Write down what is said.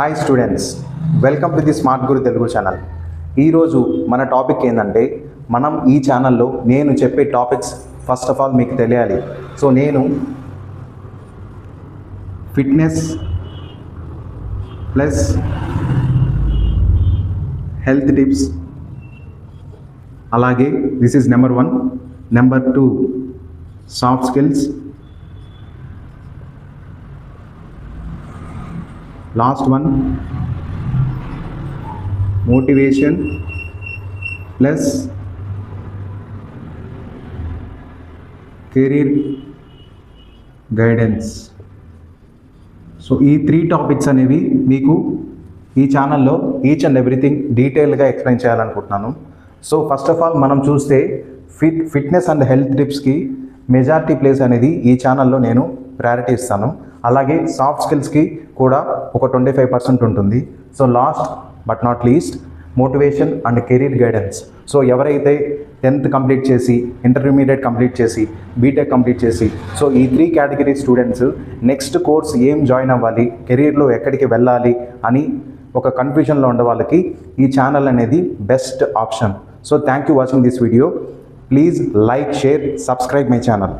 Hi students, welcome to the smart Guru Telugu channel. ఈరోజు మన topic ఏంటంటే, మనం ఈ ఛానల్లో నేను చెప్పే టాపిక్స్ ఫస్ట్ ఆఫ్ ఆల్ మీకు తెలియాలి. సో నేను ఫిట్నెస్ ప్లస్ హెల్త్ టిప్స్, అలాగే this is number 1. Number 2 soft skills, last 1 motivation plus career guidance. So ఈ 3 టాపిక్స్ అనేవి మీకు ఈ ఛానల్లో ఈచ్ అండ్ ఎవ్రీథింగ్ డీటెయిల్గా ఎక్స్ప్లెయిన్ చేయాలనుకుంటున్నాను. సో ఫస్ట్ ఆఫ్ ఆల్ మనం చూస్తే ఫిట్నెస్ అండ్ హెల్త్ టిప్స్కి మెజారిటీ ప్లేస్ అనేది ఈ ఛానల్లో నేను ప్రయారిటీ ఇస్తాను. అలాగే సాఫ్ట్ స్కిల్స్కి కూడా ఒక 25% ఉంటుంది. So last but not least motivation and career guidance. So ఎవరైతే 10th కంప్లీట్ చేసి, ఇంటర్మీడియట్ కంప్లీట్ చేసి, బీటెక్ కంప్లీట్ చేసి, సో ఈ 3 కేటగిరీ స్టూడెంట్స్ నెక్స్ట్ కోర్స్ ఏం జాయిన్ అవ్వాలి, కెరీర్లో ఎక్కడికి వెళ్ళాలి అని ఒక కన్ఫ్యూజన్లో ఉండే వాళ్ళకి ఈ ఛానల్ అనేది best option. So thank you watching this video. Please like, share, subscribe my channel.